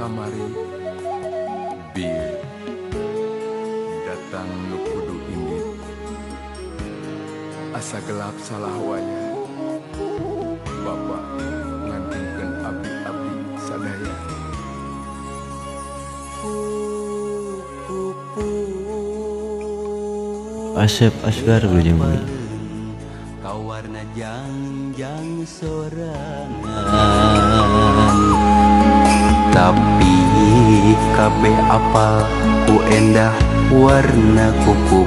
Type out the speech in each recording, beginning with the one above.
kamari bir datang nu kudu indit asa gelap salah waya Bapak ngantungkeun abdi-abdi sadaya Asep Asgar Wilujeng Muli kawarna jangjang sorangan tapi kabeh apal ku endah warna kupu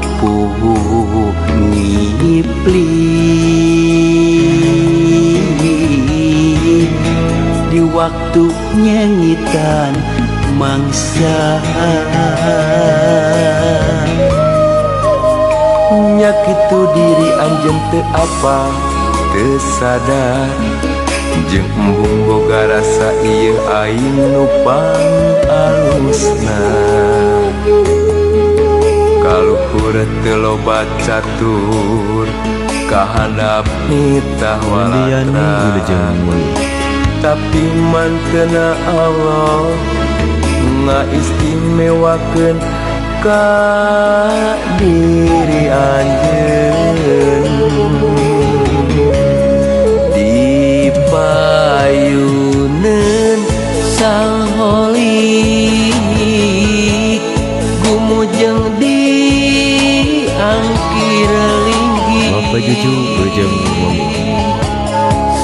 ngipli di waktu nyanyitan mangsa nyakitu diri anjeun teu apa teu sadar jeung embung boga rasa ieu aing nu pangalusna kaluhur teu loba catur kahandap nitah walatra tapi mantena Allah ngaistimewakeun ka diri anjeun dipayuneun saholik gumujeng diangkir linggih Bapak Juju Wilujeng Muli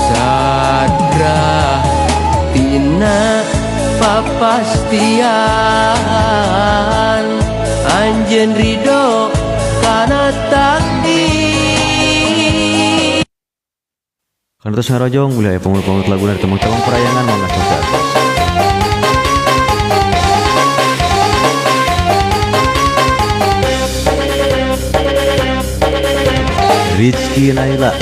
sadra tina papastian anjeun ridho kana takdir. Kantos ngarojong wilayah pengurut lagu dari teman-teman perayangan mangga sukses. Rizky Naila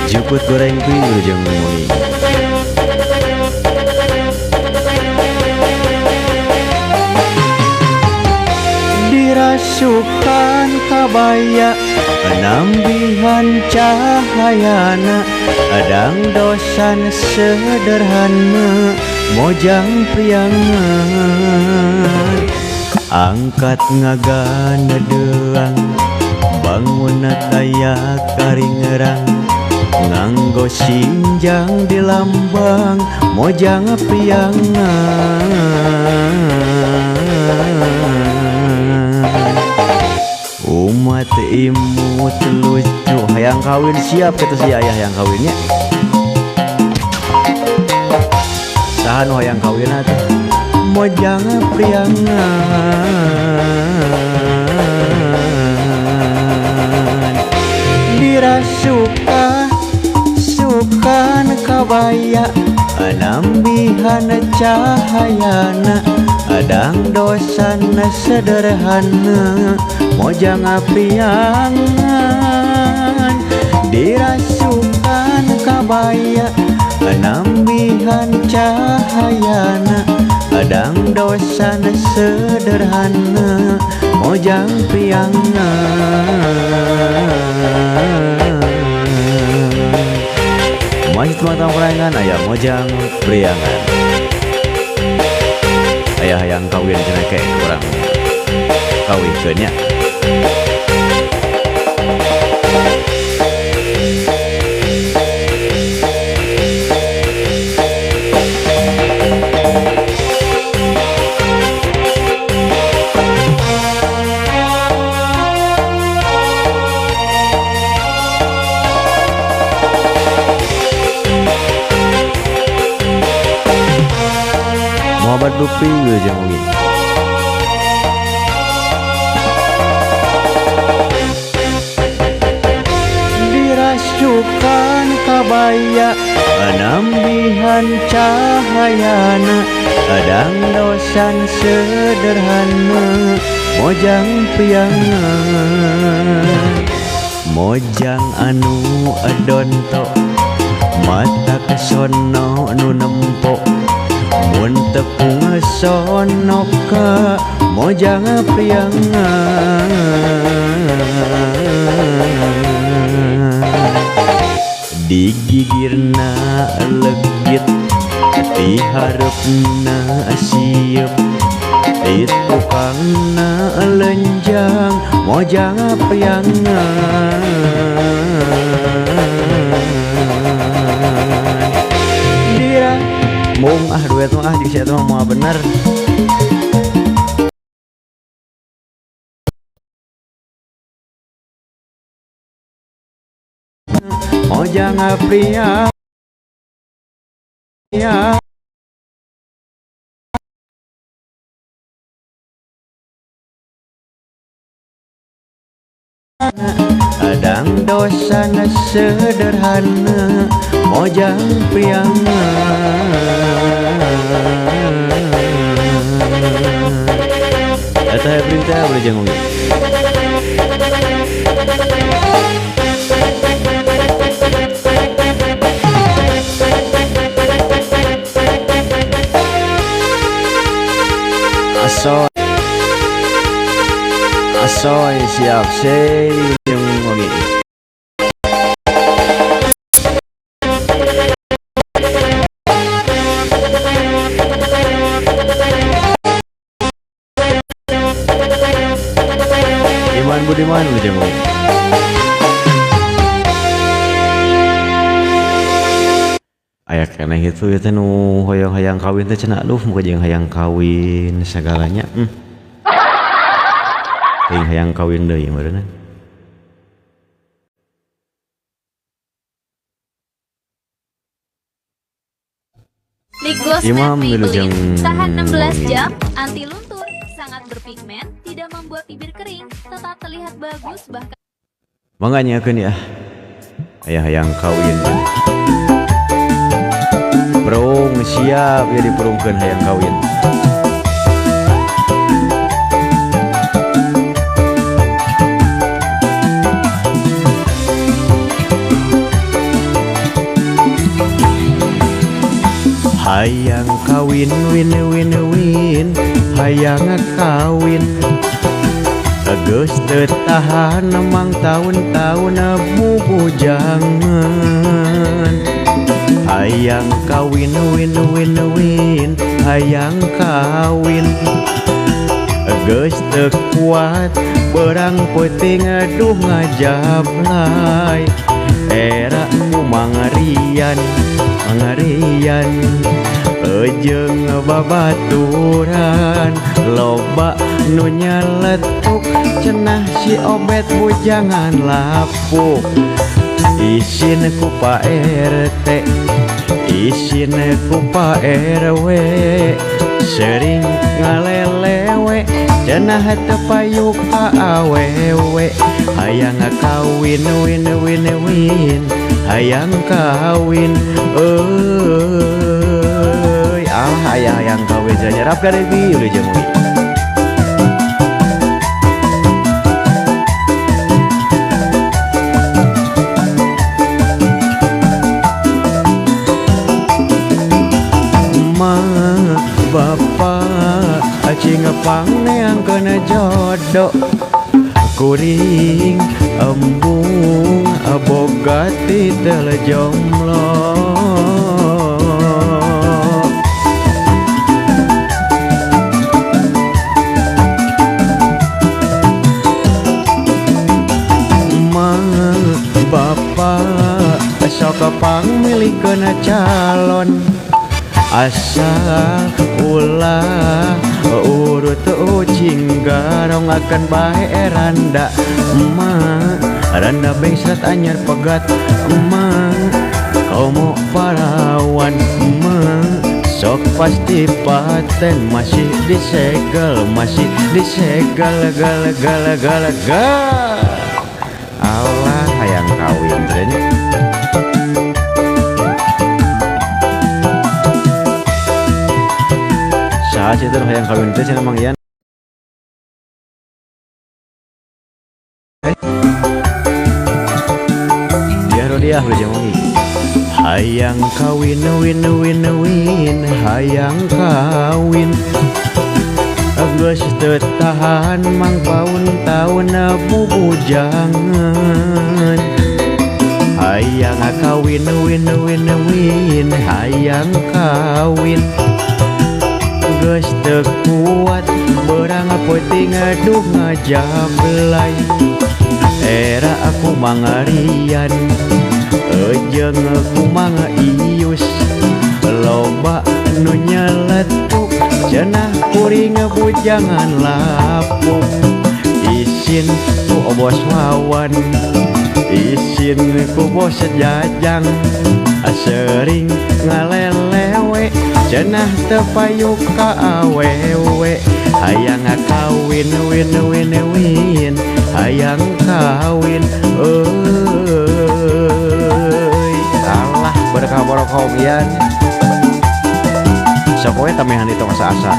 Juput Goreng Pi Wilujeng Muli dirasukan kabaya penambihan cahayana adang dosan sederhana mojang priangan angkat ngagana deang bangun taya karingerang nganggo sinjang di lambang mojang priangan umat imut lucu hayang kawin siap kata si ayah yang kawinnya sahan hayang kawin atuh mojang priangan dirasukan sukan kabaya anambihan cahayana adang dosan sederhana mojang priangan dirasukan kabaya anambihan cahayana adang dosan sederhana mojang priangan masih teman-teman perayangan ayah mojang priangan ayah yang kawin cenah kayak kurang kawinkeunnya Muhammad Lutfi Wilujeng Muli dirasukan kabaya anambihan cahayana adang dosan sederhana mojang priangan Mojang anu adonto mata kesono nu nempo mun tepung sono ka mojang priangan digigirna legit di harapna siep di tukangna lenjang mojang priangan dia mung duet mah jeung sia teh moal bener mojang pria ya adang dosana sederhana mojang priangan eta perintah boleh jangan asoy siap say yang wangi Iman Budiman lu jamu aya keneh itu ya teh nu hoyong-hayang kawin teh cenah luh muga jeung hayang kawin sagalanya ting hayang kawin deui meureunna Lip gloss Imam matte Wilujeng Maybelline tahan 16 jam, anti luntur, sangat berpigmen, tidak membuat bibir kering, tetap terlihat bagus bahkan mangga nyakeun ya aya hayang kawin Prung siap ya diperungkeun hayang kawin hayang kawin win win win hayang kawin geus teu tahan mang tahun-tahun bubujangan hayang kawin win win win hayang kawin geus teu kuat berang peuting aduh ngajablay era mangarian jeung babaturan loba nu nyaletuk cenah si obet bujangan lapuk isin ku Pak RT isin ku Pak RW sering ngalelewe cenah teu payu ka awewe hayang kawin win win win hayang kawin hayang kawin nyerap ka deui udah jeung ma bapak acing pangneangkeun jodoh kuring embung boga titel jomblo bapak sok pangmilikeun calon asal ulah urut ucing garong akan bae randa emak randa bengsrat anyar pegat emak kau mau parawan emak sok pasti paten masih disegel gal Allah hayang kawin tanya saat itu hayang kawin teh cenah Mang Ian ayah udah jamangi. Hayang kawin win win win, hayang kawin. Geus teu tahan mang paun-taun bubujangan. Hayang kawin win win win, hayang kawin. Geus teu kuat beurang peuting aduh ngajablay. Era aku mangarian jeung aku mangius, loba nu nyeletuk cenah kuring bujangan lapuk. Isin ku bos wawan, isin ku bos jajang, sering ngalelewe cenah teu payu ka awewe. Hayang kawin win win win, hayang kawin euy. Allah berkah barokah bian. Sok we tamehan itu asa-asa.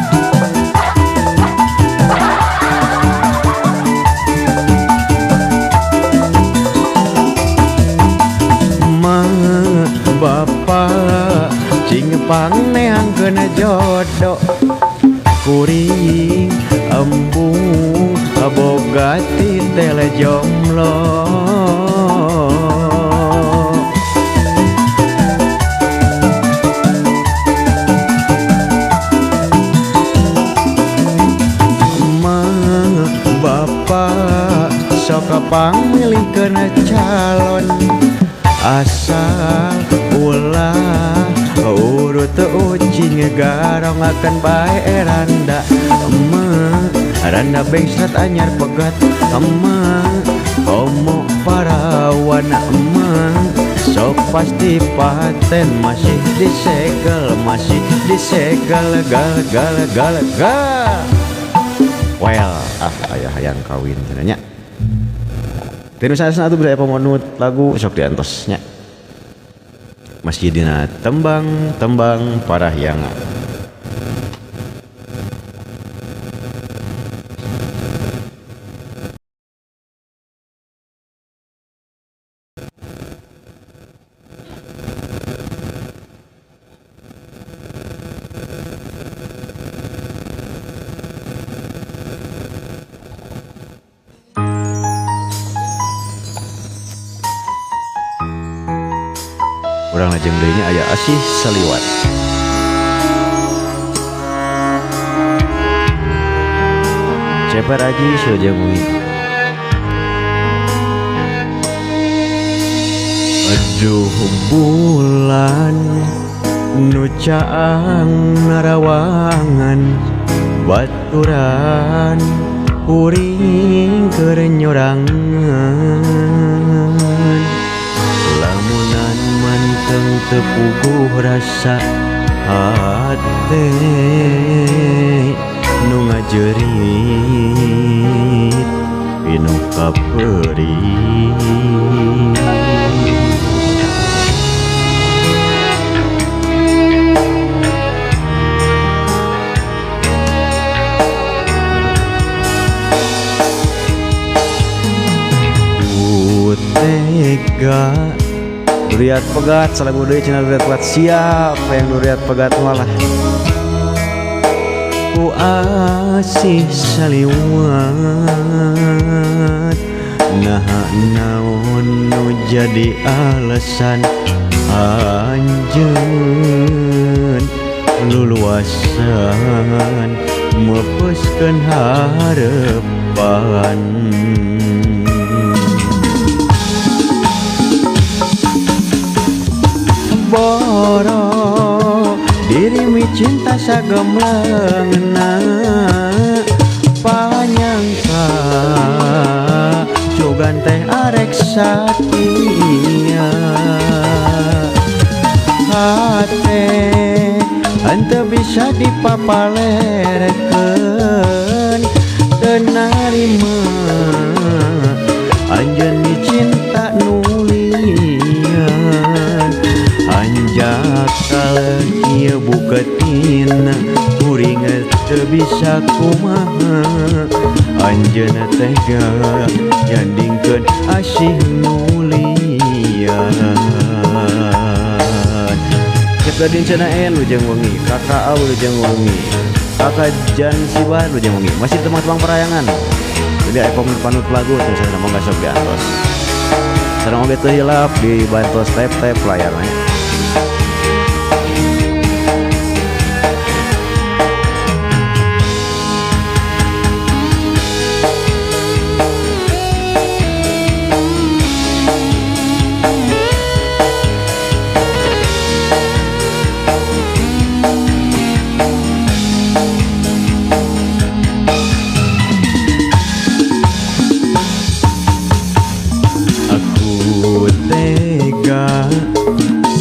Ma bapak cing pangneangkeun jodoh kuring embung boga titel jomblo. Bapak sok pamilihkeun calon asal ulah urut ucing garong akan bae randa. Randa bengsat anyar pegat homo parawan sok pasti paten masih disegel gal. Well, ayah hayang kawin cenanya. Tinu sanesna atuh budaya pemonut lagu sok diantosnya. Masjidina tembang parahyangan. Urang lajeng deui aya asih saliwat. Ceper aji sojamui. Aduh bulan nu caang narawangan baturan kuring keur nyorangan. Lamunan manteng tepuguh rasa hate nu ngajerit pinu kaperit. Tega duriat pegat salagu deui cenah duriat pegat siapa yang duriat pegat malah ku asih saliwat. Nah naon nu jadi alasan anjeun luluasan mepeskeun harepan. Boro diri mi cinta sagemlengna panyangka jogan teh arek satia hate henteu bisa dipapalerkeun teu narima anjeun mi cinta nulian. Anjak kaleun ieu buketin kuring teu bisa kumaha anjeunna tega nyandingkeun asih nulian kita dincana lujeng wengi kakak au lujeng wengi kakak jan siwan lujeng wengi masih temang-temang perayangan jadi aya panut lagu terus saya mau gasok diantos sareng oge teu hilap dibantos tep-tep layarna.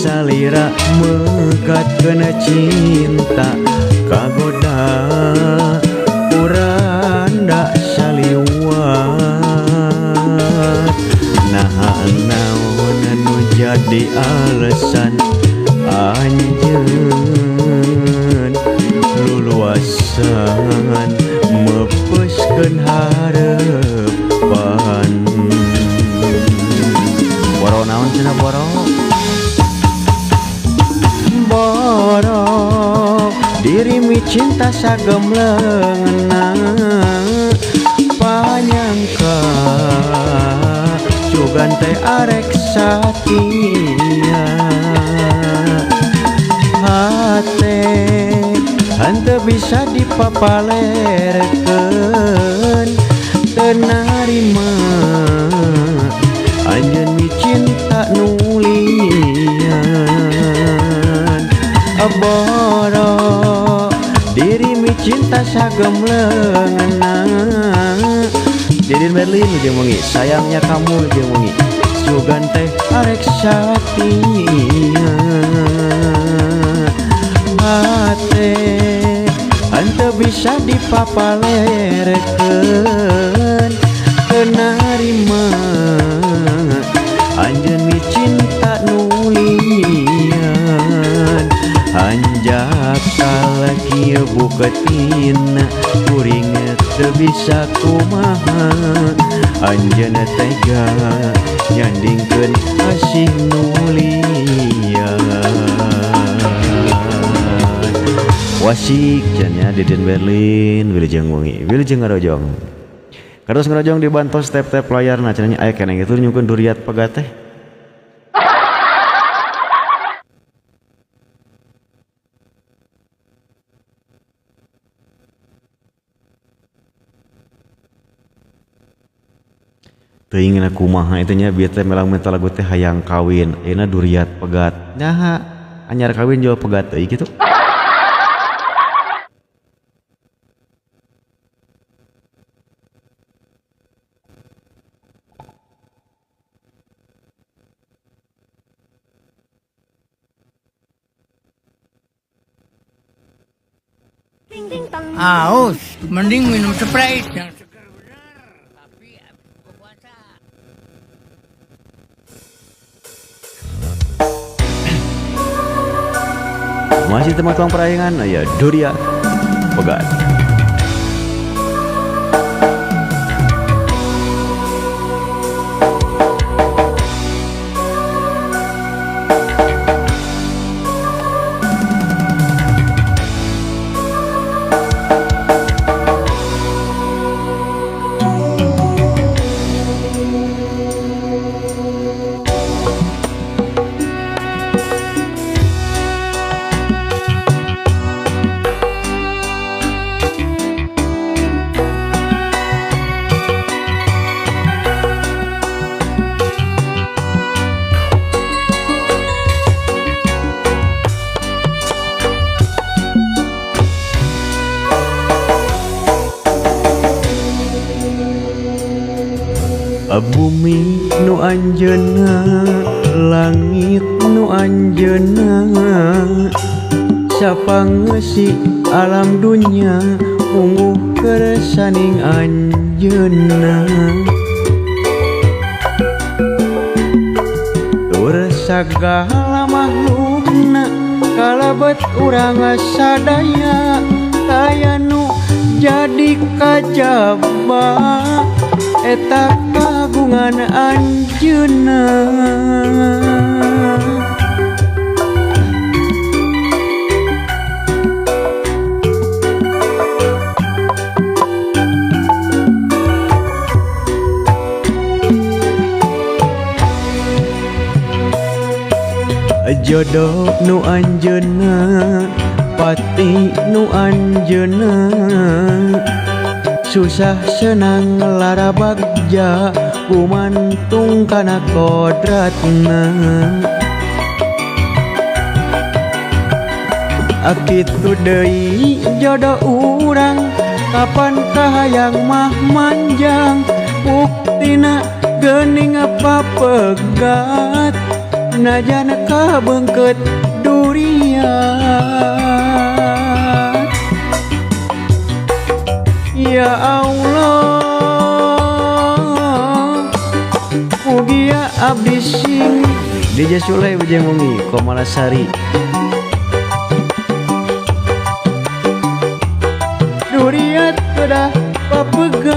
Salira megat kena cinta kagoda uranda saliwat naon anu jadi alasan anjeun luluasan mepeskeun harepan boro naon cenah boro diri mi cinta sagem leungna panyangka cugan teh arek satia hate henteu bisa dipapalerkeun teu narima anjeun mi cinta nulian boro diri mi cinta sagem leungna Didin Berlin jeung wengi sayangnya kamu jeung wengi sugan teh arek satia hate henteu bisa dipapalerkeun teu narima anjeun mi cinta nulian anjak lagi buketina kuring teu bisa kumaha anjeunna tega nyandingkeun asih nulian wasik cenah Didin Berlin wilujeng wengi wilujeng ngarojong kados ngarojong dibantos tep-tep layarna cenah aya keneh kitu nyungkeun duriat pegat teh. Teuing kumaha itu nya bieu teh melang mental lagu teh hayang kawin ayeuna duriat pegat nyaha anyar kawin jual pegat teuing kitu. Aus, mending minum Sprite yang segar benar, tapi buka puasa. Masih teman-teman perayangan aya duriat pegat. Bumi nu anjeunna langit nu anjeunna sapangeusi alam dunya unguh keresaning anjeunna tur sagala makhlukna kalebet urang sadaya aya nu kajaba eta kagungan anjeunna. Jodoh nu anjeunna pati nu anjeunna susah senang lara bagja gumantung kana kodratna. Akitu deui jodoh urang kapan kahayang mah manjang buktina geuning papegat najan kabeungkeut durian. Ya Allah mugia abdi sing DJ Sule Bujang Wengi Komalasari durian udah papegat.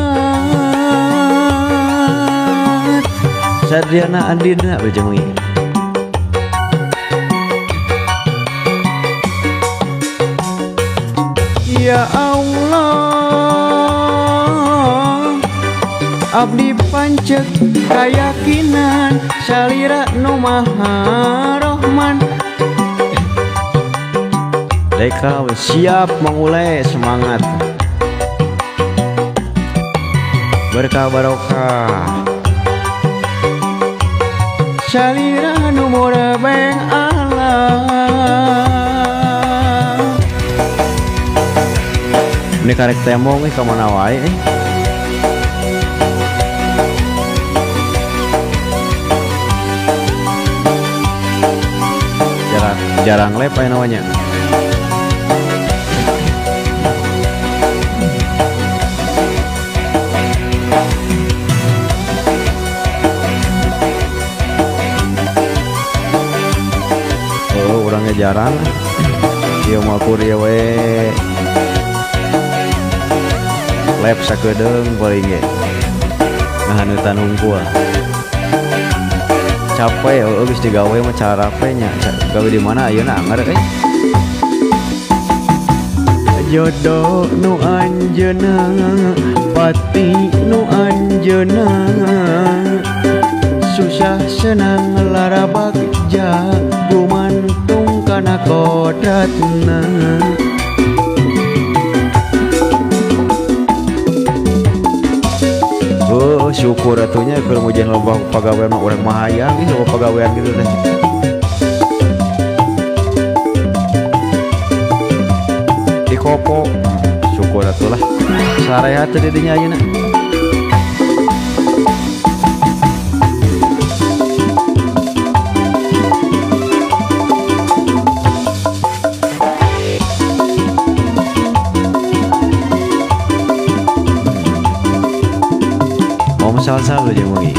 Sadriana Andina Bujang Wengi. Ya Allah abdi pancek kayakinan salira nu maha rohman. Deka siap mengulai semangat berkah barokah salira nu murah beng Allah. Ini karek temong kemana wae jarang lep apa namanya. Oh orangnya jarang dia mau kuliah we lep sakedeung paling ge ngahanutan unggul capek geus digawe mah cara nya gawe di mana ayeuna anggar jodoh nu anjeunna pati nu anjeunna susah senang lara bagja gumantung kana kodratna. Oh syukur atunya kalau mujian loba pagawean mah urang mah hayang gitu loba pagawean gitu teh. Di kopo syukur atulah sarehat teh didinya ayeuna. Salsa lu jeung wengi.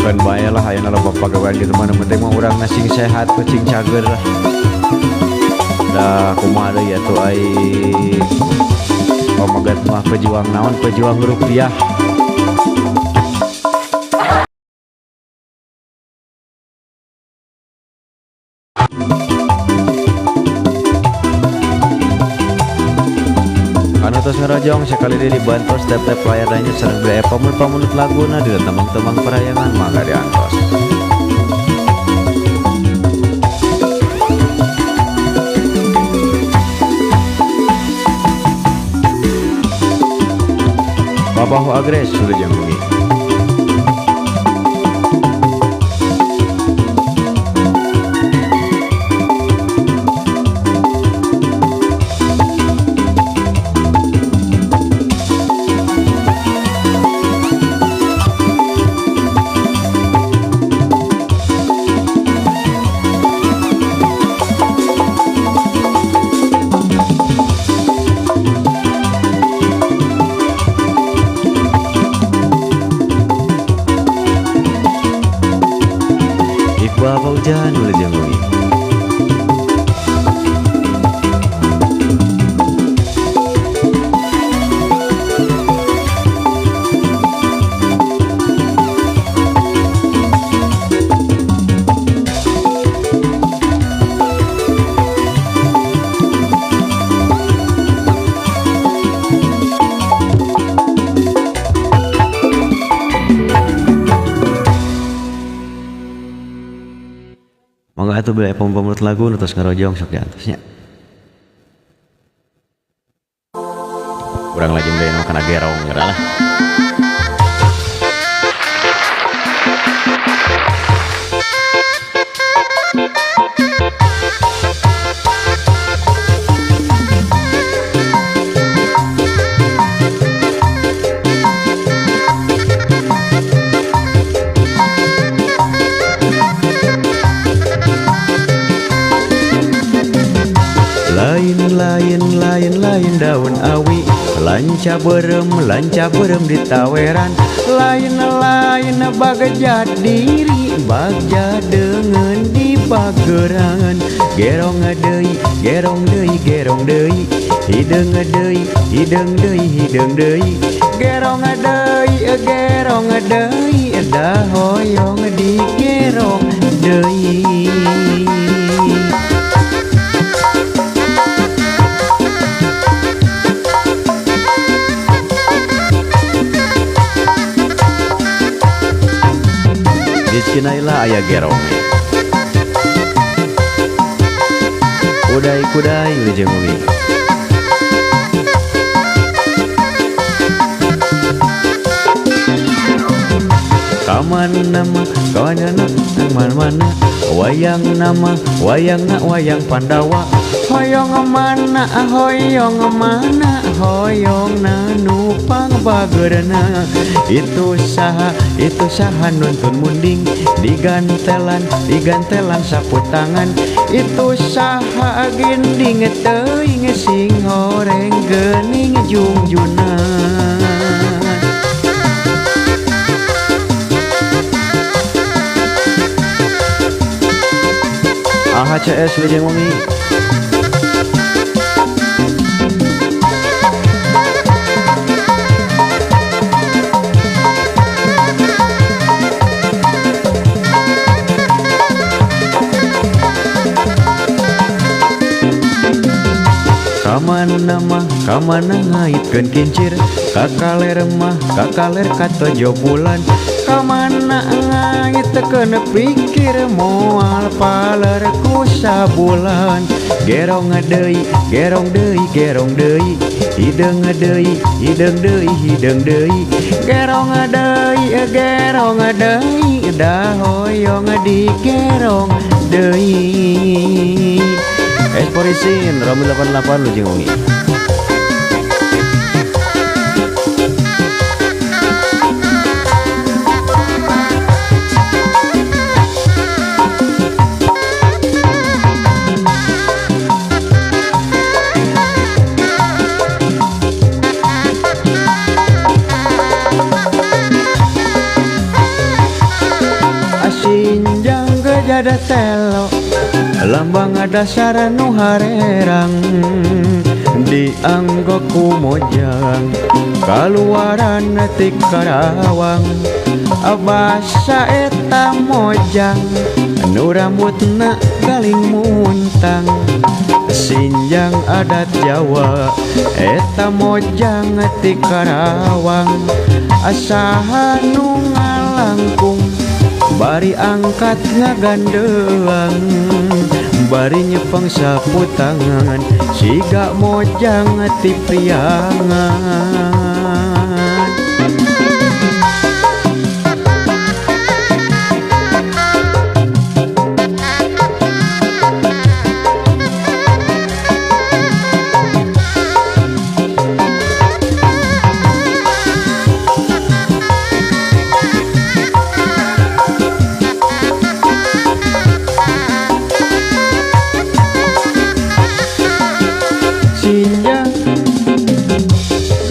Kan bae lah ayeuna loba pagawean kitu mah penting mah urang sing sehat kucing cager lah. Da kumaha deui atuh ai pamagat mah pejuang naon pejuang rupiah. Terus ngerojong sekali ini dibantos tep-tep layar lainnya serang beli pamun-pamunut laguna di temang-temang perayangan mangga diantos. Babahu agres sudah jam bunyi. atuh beli pemut lagu terus ngerojong sok diantosnya. Kurang lagi udah yang kena gerong lah. Lain daun awi lanca berem di taweran lain bagja diri bagja dengan di pagerangan gerong deui gerong deui hideng deui gerong deui dah hoyong di gerong deui. Cinailah aya gerong kudai jeung wengi kaman nama kawanana mana wayang Pandawa hoyong mana hoyong nanu pangbageurna itu saha nuntun munding digantelan sapu tangan itu saha gending teuing sing horeng geuning jungjunan. AHCS Lejeng Wengi kamana ngaitkeun kincir kakaler katojo bulan kamana ngaitkeun pikir moal paler ku sabulan gerong deui hideng deui gerong deui dah hoyong di gerong deui. Esporisin Romi 88 Lejeng Wengi. Asinjang gejada telo lambang dasar nu harerang dianggo ku mojang kaluaran ti Karawang abasa eta mojang nu rambutna galing muntang sinjang adat Jawa eta mojang ti Karawang asaha nu ngalangkung bari angkat ngagandeang bari nyepeng sapu tangan siga mojang ti priangan.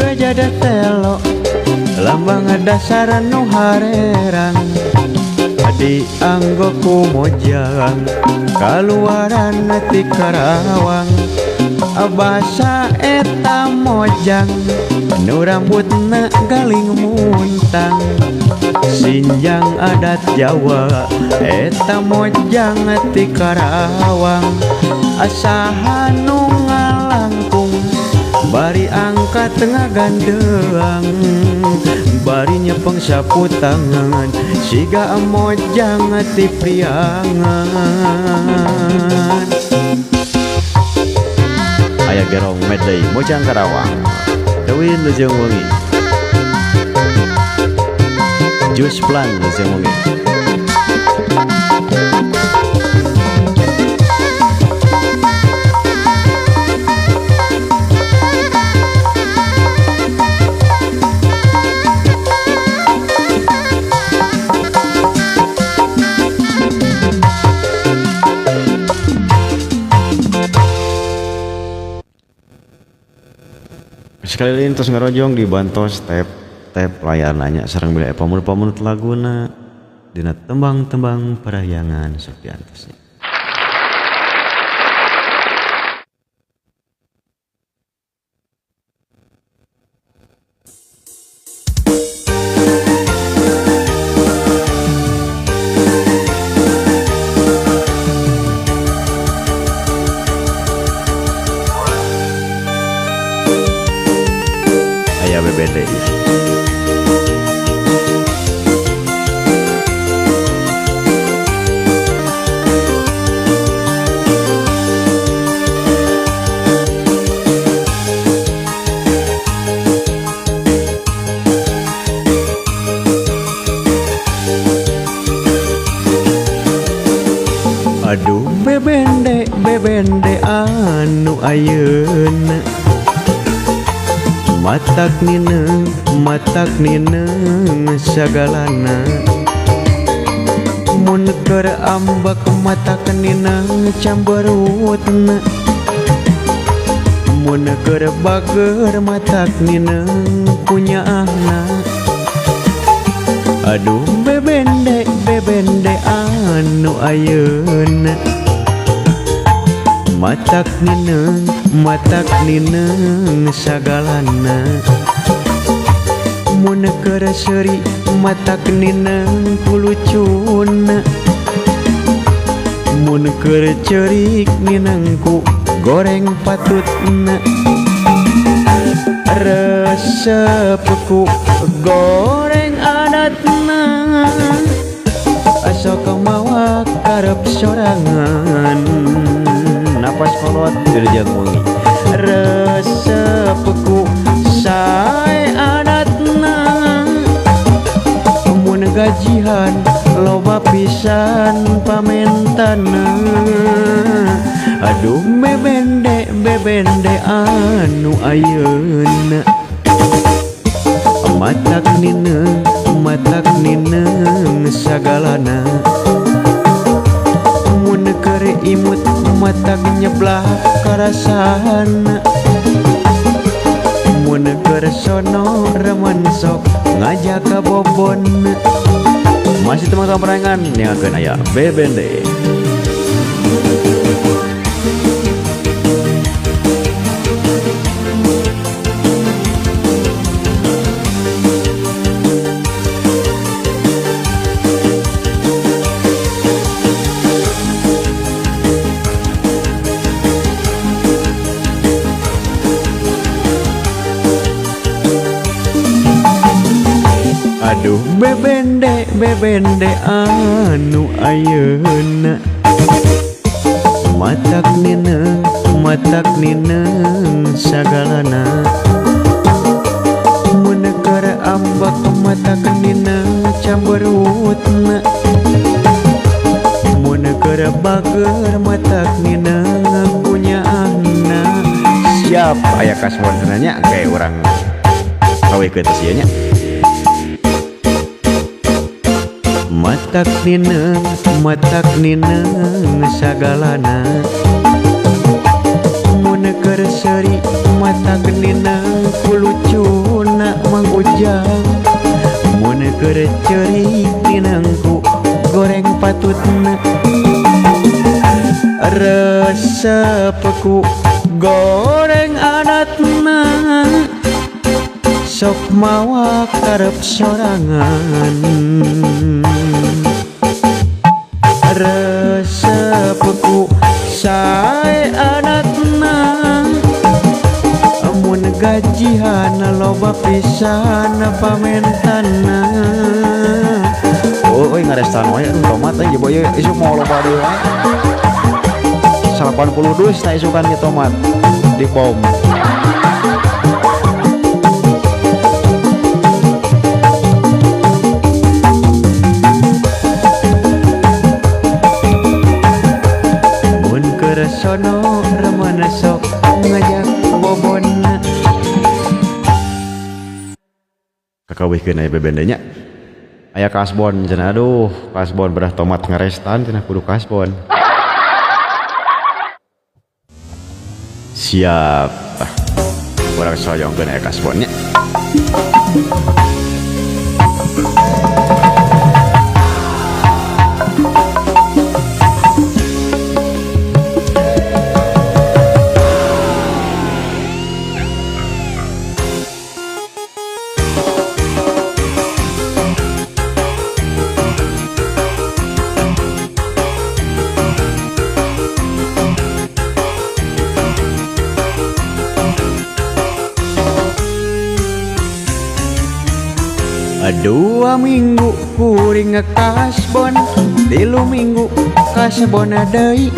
Gajada telo lambang dasar nu harerang dianggo ku mojang kaluaran ti Karawang abasa eta mojang nu rambutna galing muntang sinjang adat Jawa eta mojang ti Karawang asaha nu ngalangkung bari angkat tengah gandeng, bari nyepeng sapu tangan, siga mojang ti priangan. Aya gerong medai mojang Karawang, Dewin Lujeng Wengi, Jus Plan Lujeng Wengi. Sekali ini terus ngerojong dibantos tap layar nanya sareng bila pamun laguna dina tembang-tembang parahyangan sok diantosnya. Aya BBD. Aduh bebende anu ayeuna matak nineng sagalana mun keur ambak matak nineng camberutna mun keur bager matak nineng punyaahna. Aduh bebende anu ayeuna matak nineng sagalana mun keur seuri matak nineng pulucuna mun keur ceurik ninengku goreng patutna resepku goreng adatna sok mawa karep sorangan napas kolot dirjang wengi resepku sae adatna mun gajihan loba pisan pamentana. Aduh bebende anu ayeuna matak nineng sagalana mun keur imut matak nyeblak karasana mun keur sono remen sok ngajak ka bobon. Masih teman-teman perangan yang akan aya bebende. Aduh bebende anu ayeuna matak nineng sagalana mun keur ambak matak nineng camberutna mun keur bager matak nineng punyaahna. Siap aya kasmonanya kayak orang kawe ke sia nya. Matak nineng sagalana mun keur seuri matak nineng kulucuna mang ujang mun keur ceurik ninengku goreng patutna resepku goreng adatna sok mawa karep sorangan resepku sae adatna mun gajihan loba pisan pamentana. Oh, ngarestan wae tomat aja boy isuk mau loba deui wae. 80 dus tak isukan di tomat di pom. Mun keresono remana sok ngajak bobon. Kakawihkeun aya bebendanya. Aya kasbon cenah, aduh kasbon bedah tomat ngarestan cenah kudu kasbon. Siap. Orang soyongkeun aya kasbonnya. Dua minggu kuring kasbon, 3 minggu kasbon deui.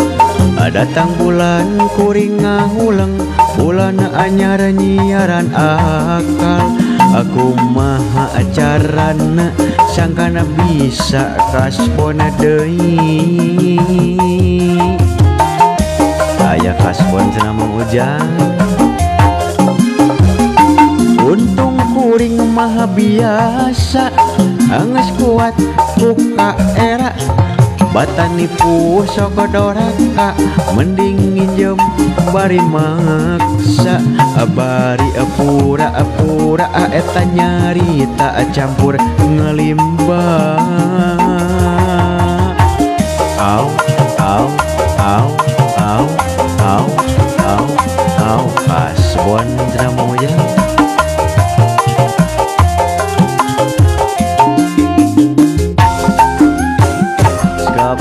Datang bulan kuring ngahulang, bulan anyar nyiaran akal. Aku maha acarana sangkana bisa kasbon deui. Aya kasbon cenah Mang Ujang. Untung kuring maha biasa, geus kuat buka era. Batan nipu sogodoraka, mending nginjem bari maksa. Bari pura-pura eta nyari tak campur ngelimbah. Au au au au au au au kasbon cenah Mang Ujang.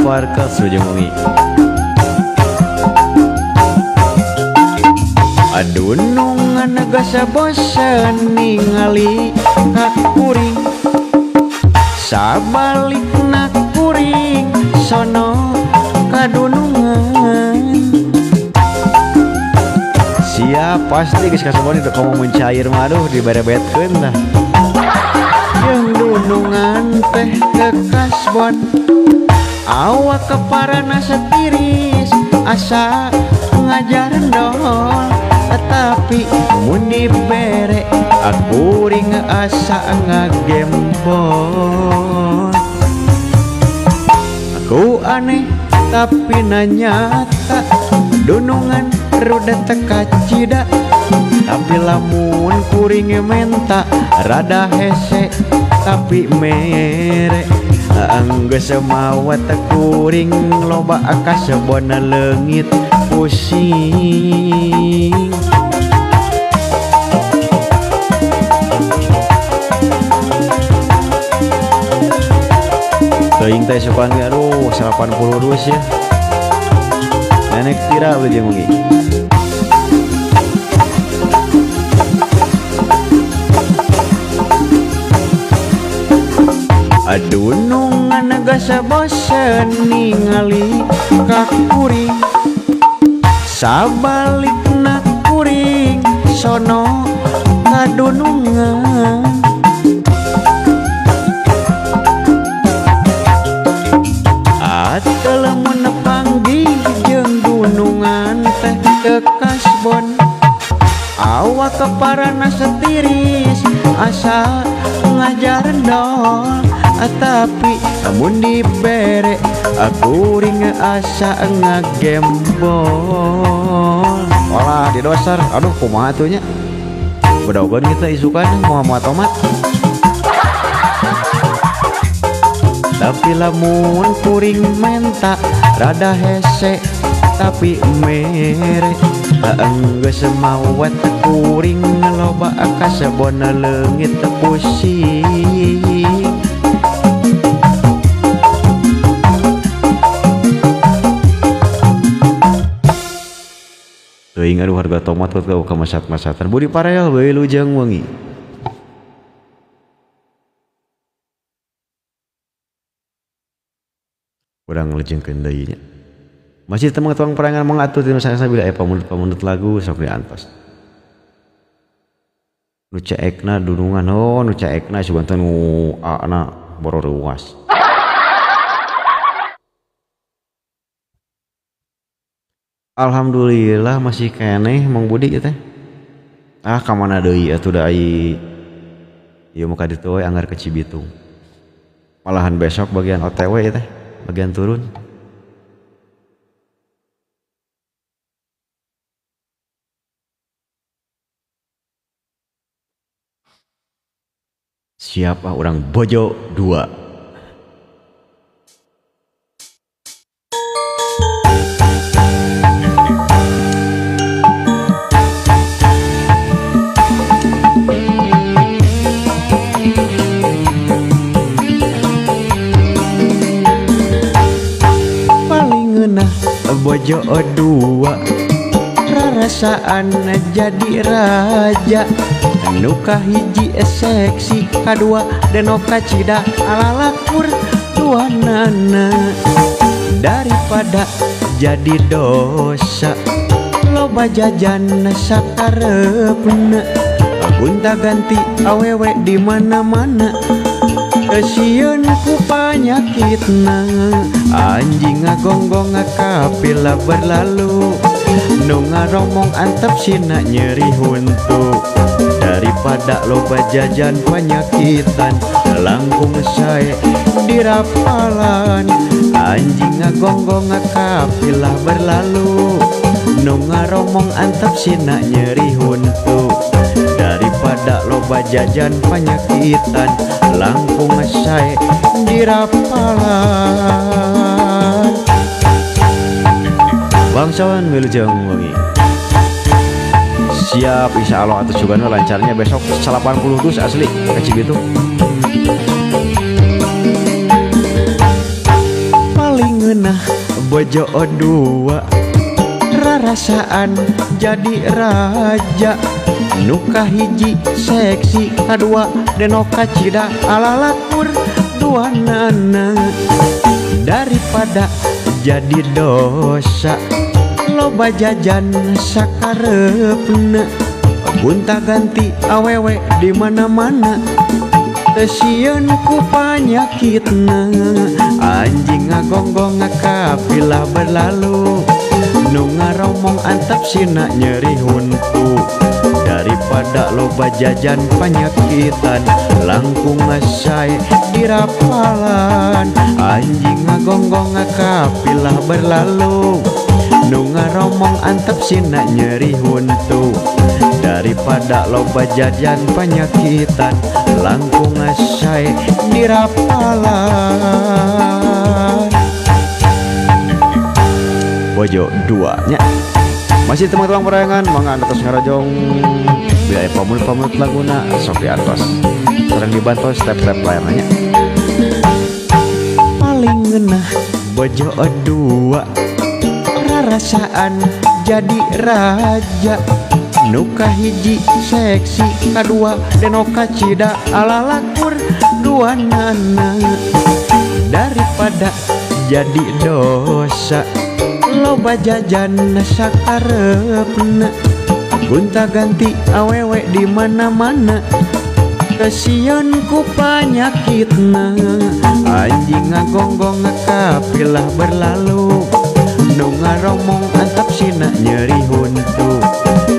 Warkas ujung wengi. Aduh nungan gasa bosan ningali ka kuring, sabalikna kuring sono kadunungan. Siap pasti geus kasebon itu kamu mencair maduh diberebetkeun tah. Yang dunungan teh ke kasbon, awak keparana setiris asa ngajar dol. Tapi mun dibere aku ring asa ngagembol. Aku aneh tapi nanyata, dunungan ruda teka cida. Tapi lamun kuring menta rada hese tapi mere. Anggeus mawat kuring loba kasebona leungit pusing. Teuing teh sukan ge aduh 80 dus ya. Nenek tira beujang oge. Aduh nungan gasa bosen ningali ka kuring, sabalikna kuring sono kadunungan. Atuh lamun panggih jeung dunungan teh ke kasbon, awak keparana setiris asa ngajar dol. Tapi amun dibere aku ring asa ngagembol. Olah di dasar, aduh kumaha atuh nya. Bedaogan kita isukan moal tomat. Tapi lamun kuring menta rada hese tapi mere. Geus mawat kuring loba kasebona leungit pusing. Teuing aduh harga tomat kau ka masat-masatan budi pareal bae Lujang Wengi. Urang lejengkeun deui nya. Masih temang-temang perangan mengatur di masa bila pamunut lagu sok diantos. Nu caekna dunungan nu caekna subanten nu ana boro ruas. Alhamdulillah masih keneh Mang Budi teh. Ka mana deui atuh da ai ieu mah ka ditu we anggar ke Cibitung. Malahan besok bagian OTW teh, bagian turun. Siapa orang Bojo 2. Paling ngeunah Bojo 2 rarasaan jadi raja. Nu kahiji seksi kadua denoka cida alalakur duanana. Daripada jadi dosa loba jajan sakarepna gunta ganti awewe di mana-mana. Kesieun ku panyakitna anjing ngagonggong kapila berlalu. Nu ngaromong antep sina nyeri huntu. Daripada loba jajan penyakitan langkung sae dirapalan. Anjing ngagonggong kapilah berlalu. Nu ngaromong antep sina nyeri huntu. Daripada loba jajan penyakitan langkung sae dirapalan. Bangsawan Wilujeng Wengi. Siap insya Allah atas juga lancarnya besok 80 dus asli kecil gitu. Paling ngeunah Bojo 2 rarasaan jadi raja. Nu kahiji seksi kadua denoka cida alalakur duanana. Daripada jadi dosa loba jajan sakarepna gunta ganti awewe di mana-mana. Tesieun ku panyakitna anjing ngagonggong kapilah berlalu. Nu ngaromong antep sina nyeri huntu. Daripada loba jajan penyakitan langkung sae dirapalan. Anjing ngagonggong kapilah berlalu. Nu ngaromong antep sina nyeri huntu. Daripada loba jajan penyakitan langkung sae dirapalan. Bojo 2 nya. Masih teman-teman perayangan mangga antos ngarojong bila pamunut laguna sok diantos. Sareng dibantos step-step layangannya. Paling ngeunah Bojo 2 rarasaan jadi raja. Nu kahiji seksi kadua denoka cida alalakur duanana. Daripada jadi dosa loba jajan sakarepna gunta ganti awewe di mana-mana. Kesieun ku panyakitna anjing ngagonggong kapilah berlalu. Nu ngaromong antep sina nyeri huntu.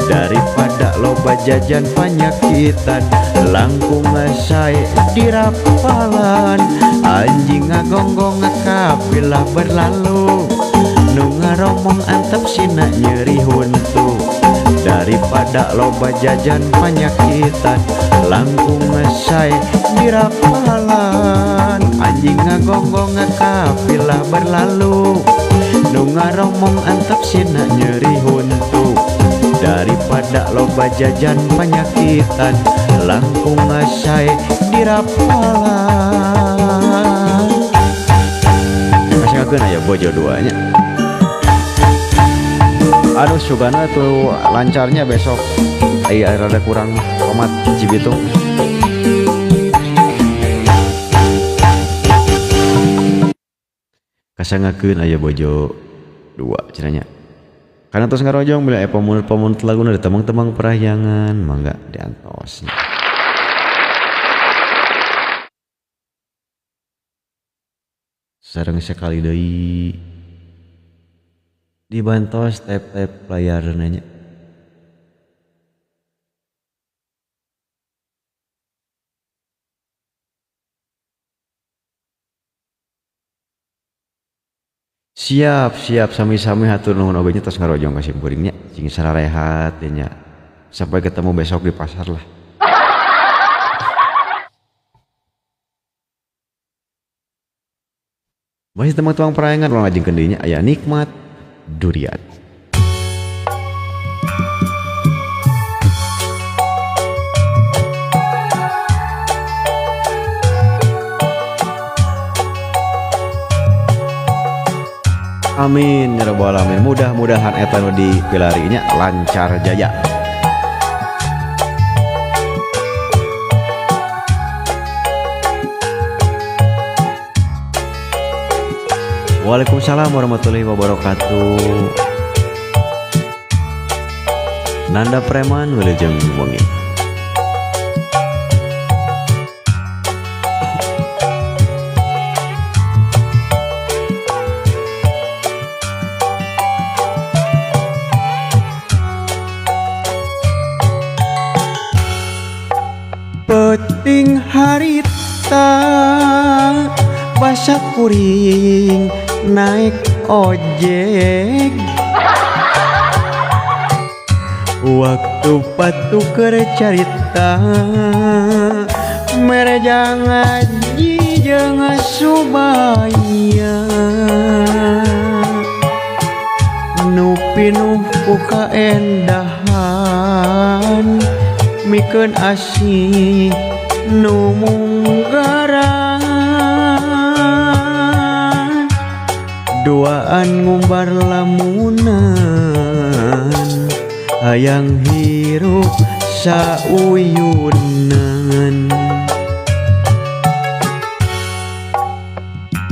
Daripada loba jajan penyakitan langkung sae dirapalan. Anjing ngagonggong kapilah berlalu. Nu ngaromong antep sina nyeri huntu. Daripada loba jajan penyakitan langkung sae dirapalan. Anjing ngagonggong kapilah berlalu. Nu ngaromong antep sina nyeri huntu. Daripada loba jajan penyakitan langkung sae dirapalan. Masih ngakeun aya Bojo 2 nya. Aduh sugana tuh lancarnya besok. Rada kurang komat Cibitung. Kasangakeun aya bojo 2 cenanya. Karena terus ngarojong bila pemunut laguna ada temang-temang perahyangan mangga diantos. Sareng sekali deui dibantos tep-tep layar nanya. Siap sami-sami hatur nuhun oge nya tos ngarojong ka simkuringnya cing sararehat nya. Sampai ketemu besok di pasar lah. Masih teman-teman perayangan ulang ngajengkeun deui nya aya nikmat durian. Amin ya rabbal alamin. Mudah-mudahan eta nu dipilarinya lancar jaya. Waalaikumsalam warahmatullahi wabarakatuh. Nanda Preman wilujeng wengi. Peting harita basa kuring naik ojek waktu patuker carita mereja ngaji jeung subaya nu pinuh ku kaendahan mikeun asih nu munggaran duaan ngumbar lamunan hayang hirup sauyunan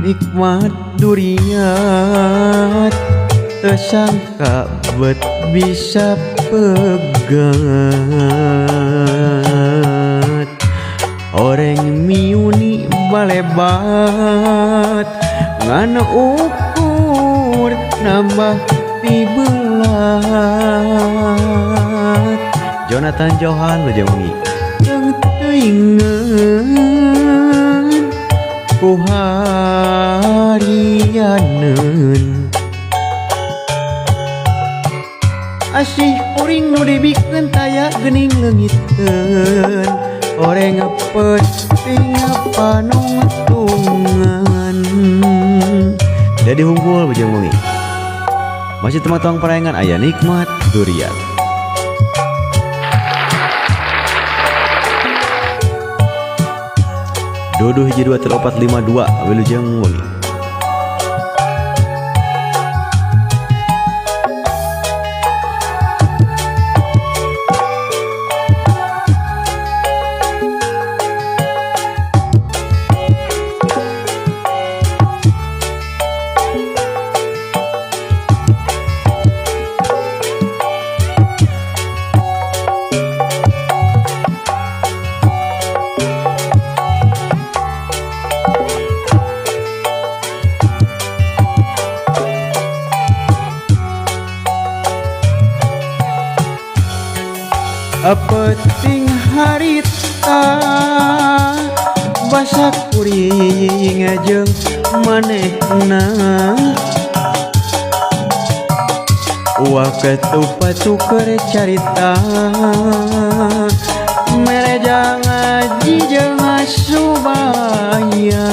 nikmat durian tersangka bet bisa pegat oreng miuni balebat ngan ukur nambah pibelat Jonathan Johan lejeng yang teinget ku harianeun asih kuring nu dibikeun taya geuning leungiteun oreng peting panungtungan jadi hungkul bejeng wengi masih teman-teman perayangan aya nikmat durian. Duduh hiji 2 3 4 5 2 wilujeng wengi. Peting harita basa kuring jeung manehna waktu patuker carita mereja ngaji jeung subaya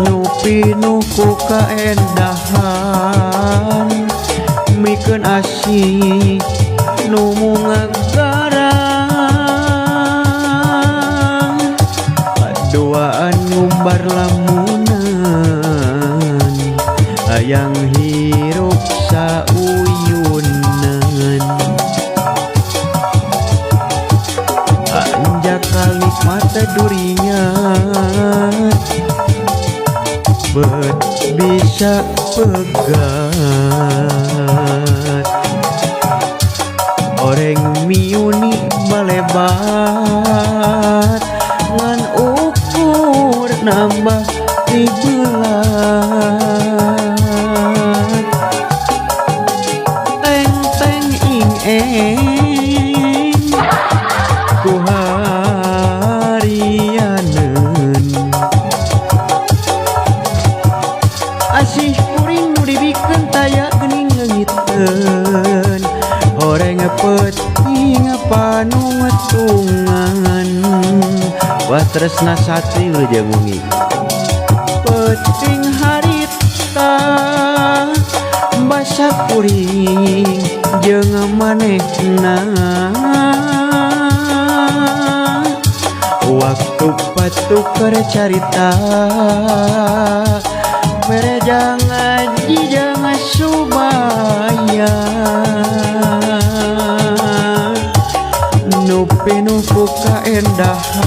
nu pinuh ku kaendahan mikeun asih nu munggaran duaan ngumbar lamunan hayang sauyunan anja kali mata durinya bet bisa pegat oreng miuni malebat ngan ukur nambah dibelat teng teng ing ku harianeun asih kuring nu dibikeun taya geuning ngeungitkeun horeng peuting panungtungan wah tresna satri jeung wengi peuting harita basa kuring jeung manehna waktu patukar carita mere jangan ngaji jangan subaya nu penuh ku kaendahan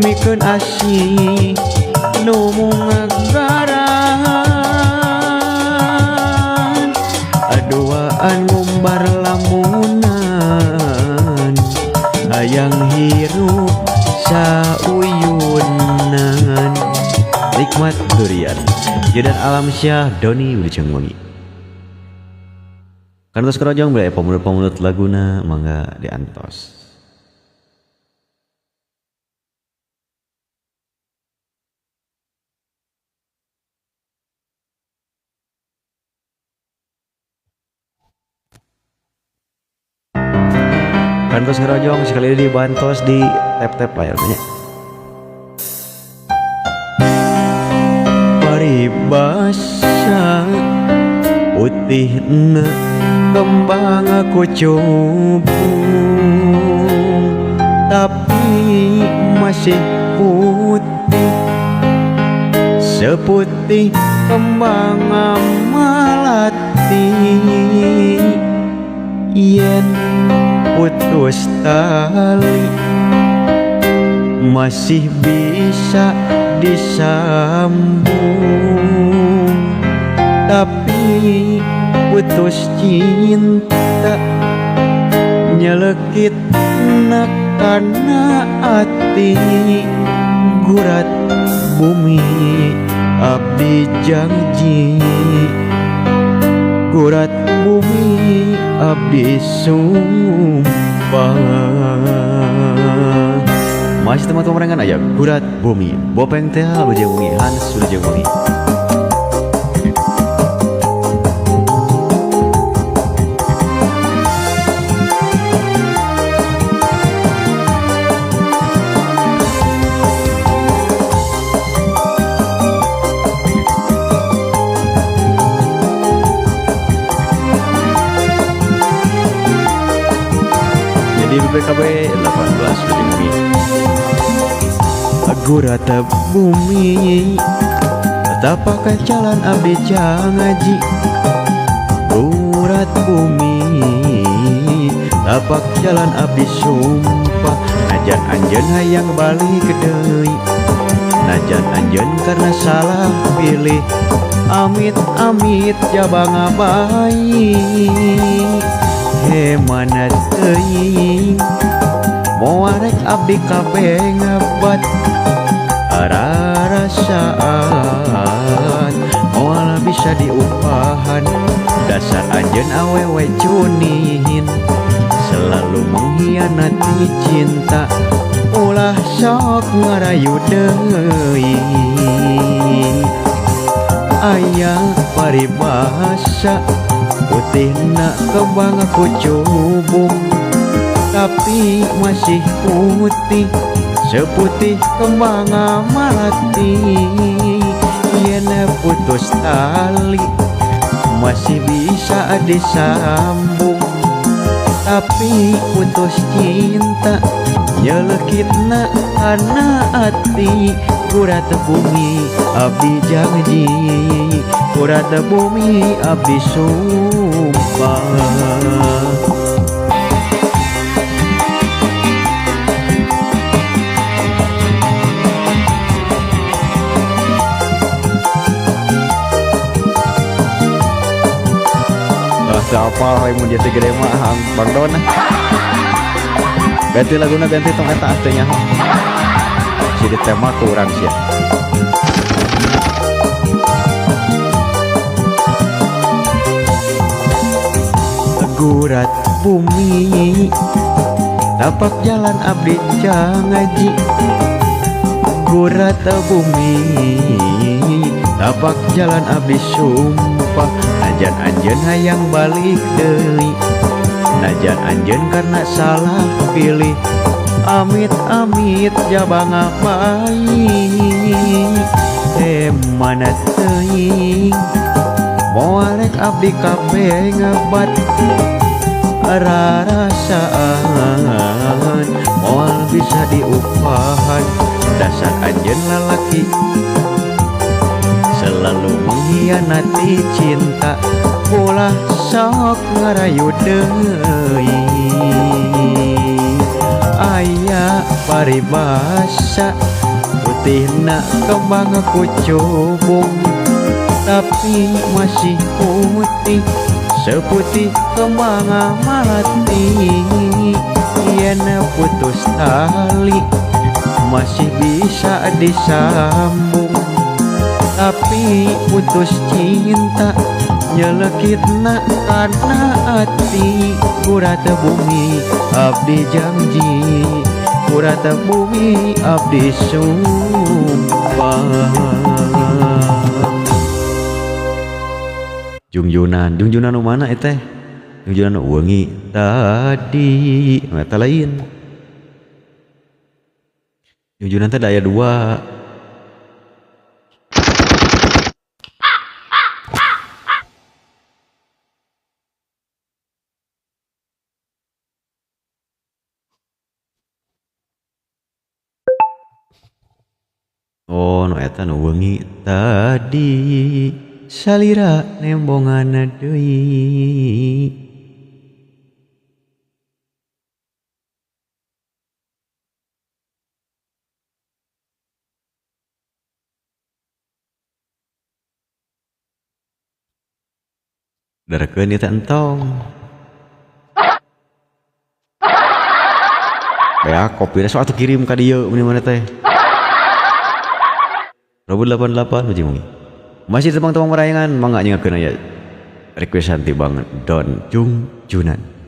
mikeun asih nu ngagaran aduaan ngumbar lamunan hayang hirup sauyunan nikmat durian Jedan Alam Syah Doni Wilujeng Wengi kantos kerojong beli pemulut-pemulut laguna mangga diantos. Kantos kerojong sekali dibantos di tap-tap layarnya. Paribasa putihna kembang aku cubung tapi masih putih seputih kembang melati yen putus tali masih bisa disambung tapi putus cinta nyelekit kana ati gurat bumi abdi janji gurat bumi abdi sumpah masih teman-teman merengan aja gurat bumi bopeng teh Wilujeng Wengi Hans Wilujeng Wengi BKB 18 Wilujeng Wengi gurat bumi tapak jalan abdi jangaji gurat bumi tapak jalan abdi sumpah najan anjeun hayang balik deui najan anjeun karena salah pilih amit amit jabang abai mana teuing moarek abdi kabeh ngabat ararasaan moal bisa diupahan dasar anjeun awewe cunihin selalu mengkhianati cinta ulah sok ngarayu deui aya paribasa putihna kembang aku cubung tapi masih putih seputih kembang melati yen putus tali masih bisa disambung tapi putus cinta nyelekitna kana ati kurata bumi abdi janji, kurata bumi abdi sumpah. Siapa yang mau jadi gede mah Bang Don. Ganti laguna ganti tong eta artinya. Jadi tema kurang sih. Gurat bumi tapak jalan abdi jangaji, gurat bumi tapak jalan abdi sumpah. Najan anjeun hayang balik deui, najan anjeun karena salah pilih. Amit-amit jabang ngapain mana teuing moal rek abdi kabeh ngebat rarasaan moal bisa diupahan. Dasar anjeun lalaki selalu mengkhianati cinta, ulah sok ngarayu deui. Aya paribasa putihna kembang kucubung, tapi masih putih seputih kembang melati. Yen putus tali masih bisa disambung, tapi putus cinta nyelekitna karena hati. Kurata bumi abdi janji, kurata bumi abdi sumpah. Jungjunan nu mana teh? Jungjunan nu wengi tadi eta lain. Jungjunan teh daya 2. Oh, no eta nu wengi tadi salira nembongan deui. Darekeun ieu teh entong. Beak kopi sok atuh kirim ka dieu mun mana teh. 88 uji mungi. Masih tebang-tebang merayangan mangga nyengakeun aya requestan ti Bang Don Jungjunan.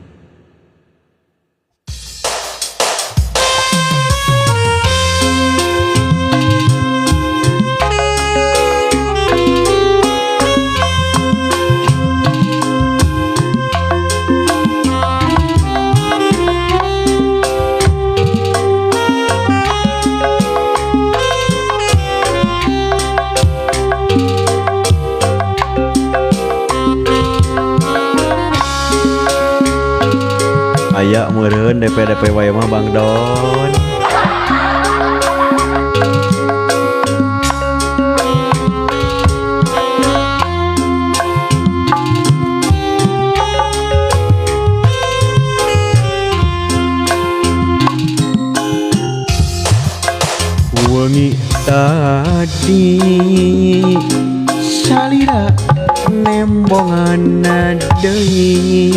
Aya meureun DP wae mah Bang Don. Wengi tadi salira nembongan deui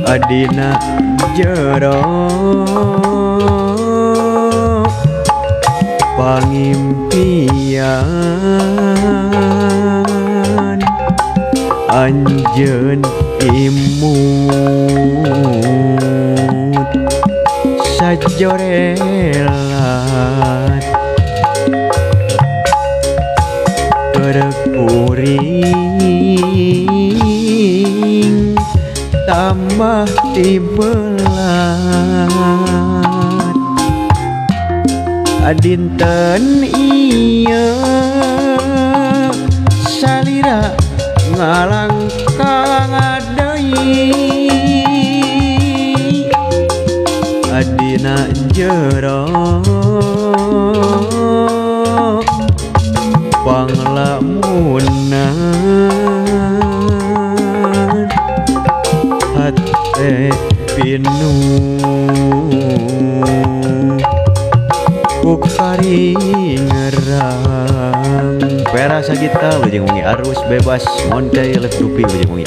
adina jero pangimpian anjeun imut sajorelat berkuring tambah tibelat adinten iya salira ngalangkang deui adina jero lamunan hate pinu kukari ngerang pera sagita lujeng wengi arus bebas ngontai lek dupi lujeng wengi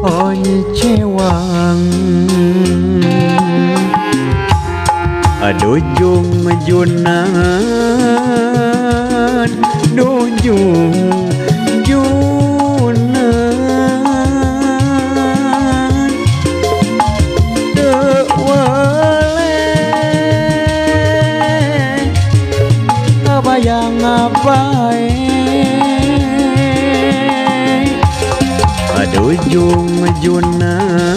onye cewang dujung junan dujung junan tewale kabayang apae dujung junan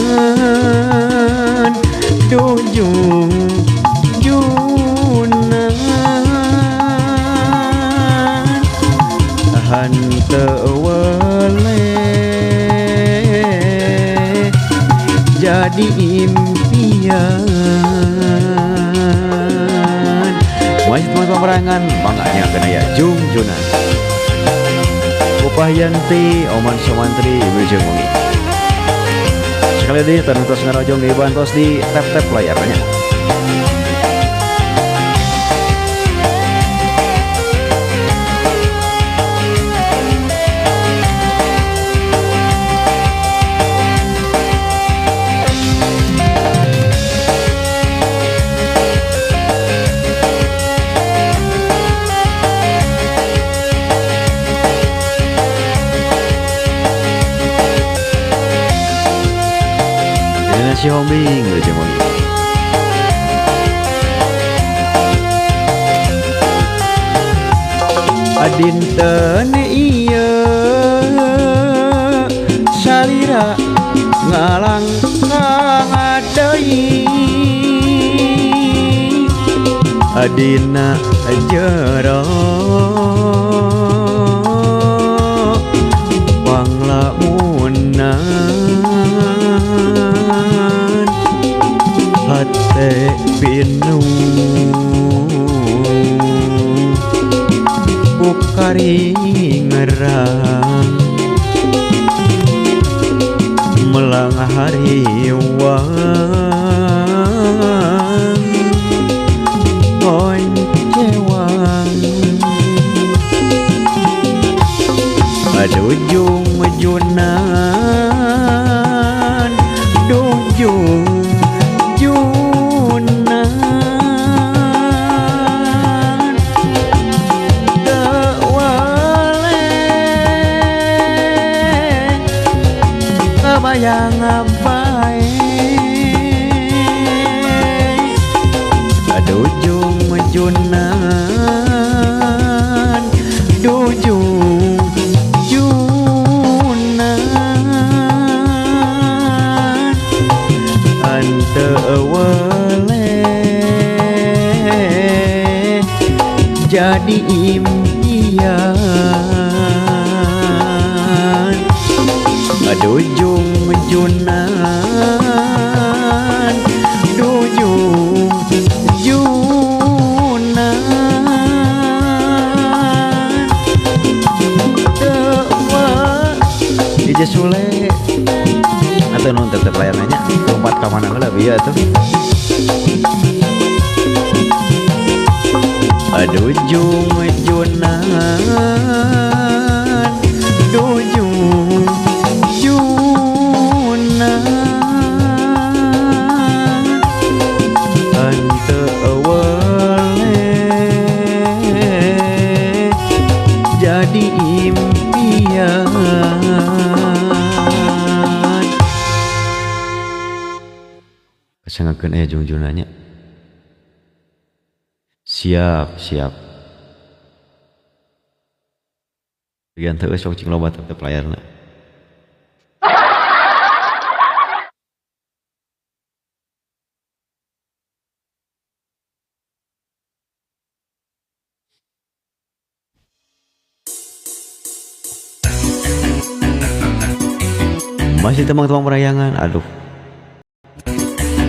dujung junan hante wale jadi impian masih teman-teman perangan banganya kena ya jungjunan upah yanti oman somantri wilujeng wengi sekali lagi terus ngerojong dibantos di tap-tap layarnya. Si homing wilujeng wengi adinten ieu salira ngalang deui adina jero panglamunan hate pinu kukari ngerang melang hariwang oncewang dujung junan dujung junan tewale kabayang apae dujung junan dujung junan ante wale jadi impian dujung junan dujung junan tewa DJ Sule atau non tetep layarnya lompat ke mana lah biar tuh dujung junan dujung junan ante wale jadi impian kesengakeun aya jungjunannya siap bagian teu sok cing loba tetep layarna masih teman-teman perayangan aduh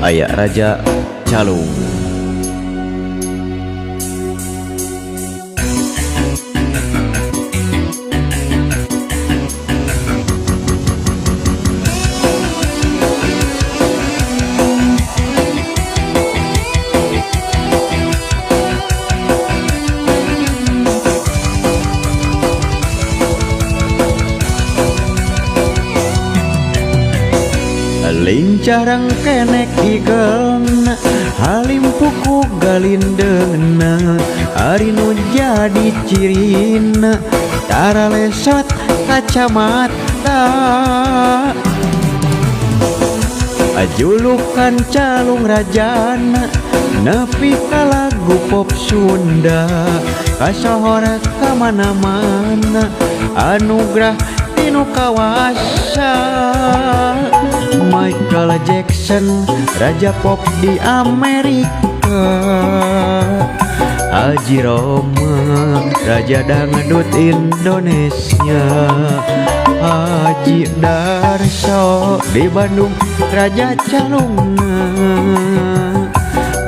aya Raja Calung lincah kenek igelna halim puku galindena ari nu jadi cirina cara lesot kacamata ajulukan calung rajana nepi ka lagu pop Sunda kasohor kamana-mana anugerah tinu kawasa Michael Jackson raja pop di Amerika Haji Roma raja dangdut Indonesia Haji Darso di Bandung raja calungna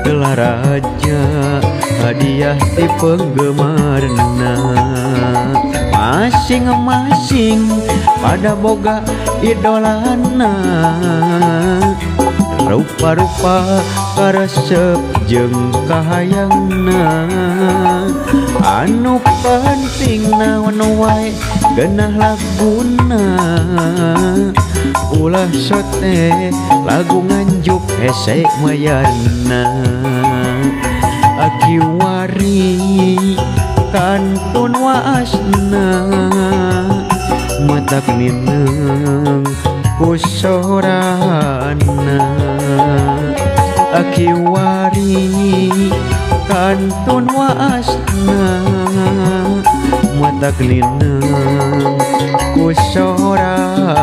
gelar raja hadiah ti penggemarna masing-masing pada boga idolana rupa-rupa karesep jeung kahayangna anu penting naon wae geunah laguna ulah sote lagu nganjuk hese mayarna akiwari kantun waasna matak nineng kusorana akiwari kantun waasna matak nineng kusorana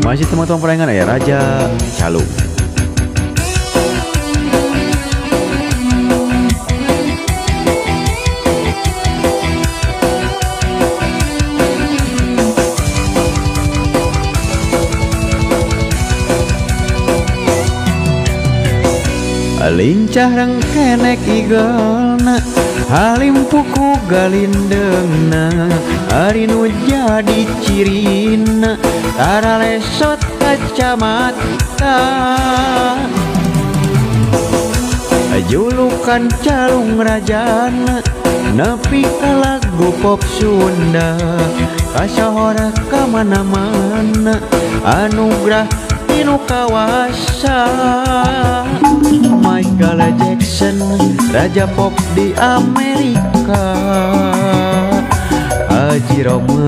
masih teman-teman perayangan ya Raja Calung. Lincah kenek igelna halim puku galindengna ari nu jadi cirina tara lesot kacamata julukan calung rajana nepi ka lagu pop Sunda kasohor kamana-mana anugerah tinu kawasa Michael Jackson raja pop di Amerika Haji Roma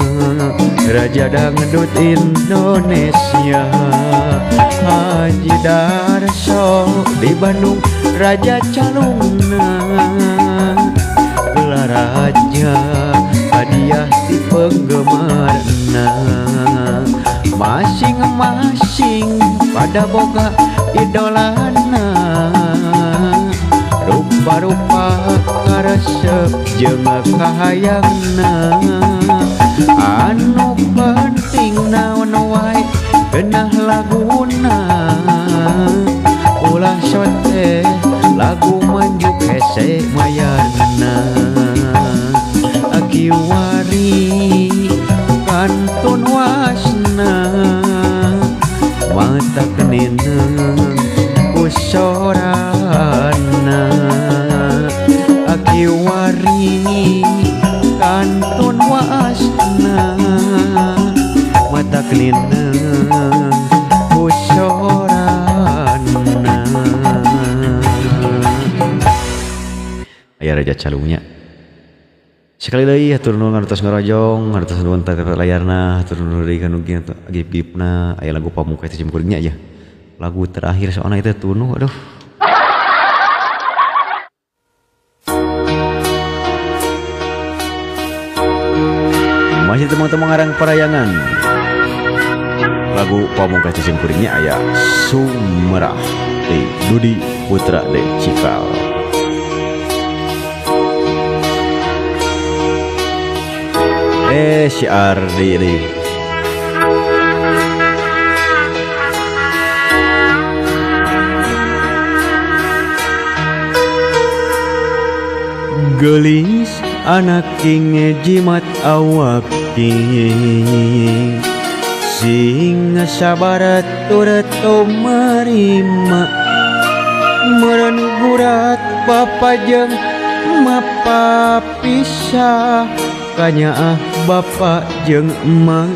raja dangdut Indonesia Haji Darso di Bandung raja calungna gelar raja hadiah ti penggemarna masing-masing pada boga idolana rupa-rupa karesep jeung kahayangna anu penting naon wae geunah laguna ulah sote lagu manjuk hese mayarna akiwari kantun wasna mata kenineng kusorana akiwari kantun wasna mata kenineng kusorana aya Raja Calungnya. Sekali lagi hatur nuhun ngartos ngarojong, ngartos nuhun teu layarna, hatur nuhun deui kanu gip-gipna, aya lagu pamungkas teh cimkuringnya aja. Lagu terakhir soalna itu tunuh, aduh. Masih teman-teman ngarang parayangan. Lagu pamungkas teh cimkuringnya aya Sumerah di Dudi Putra de Cikal. Si Ardi ini gelis anak king jimat awak king sing sabar turut marima meureun gurat bapa jeung mapa pisah makanya bapak jeung emak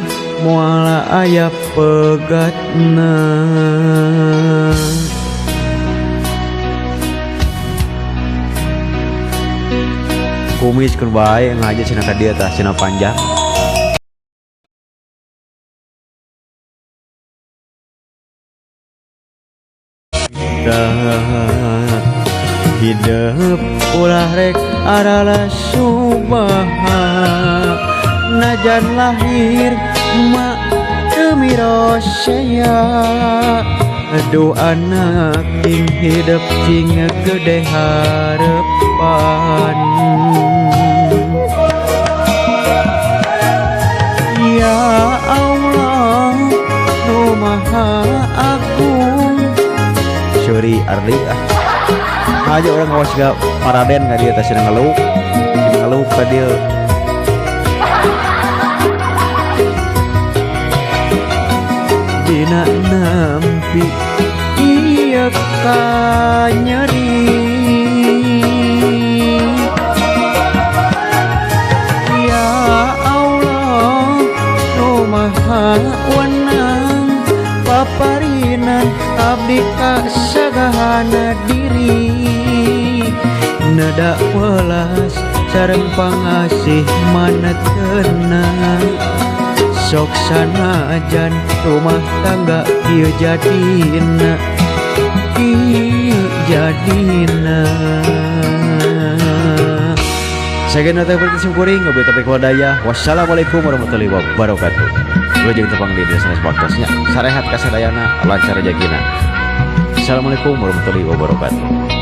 moala aya pegatna. Kumis keur bae ngaja cenah ka dieu tah cenah panjang. Hidup ulah rek adalah subaha, najan lahir mak demi rosaya. Aduh anak ing hidup cing gede harapan. Ya Allah nu maha agung. Sorry Arli aja orang ngawas gak paraden gak dia tasnya ngeluh ka dia. Dina nampi iya ka nyeri, ya Allah nu maha wenang paparinan abdi ka sagahana diri. Nada welas sareng pangasih manetkeuna, sok sanajan rumah tangga ieu jadina, ieu jadina. Sageuna teh berkesim kuring ngobrol topik wadaya. Wassalamualaikum warahmatullahi wabarakatuh. Wilujeng tepang di desa podcastnya sarehat kasadayana lancar rejekina. Assalamualaikum warahmatullahi wabarakatuh.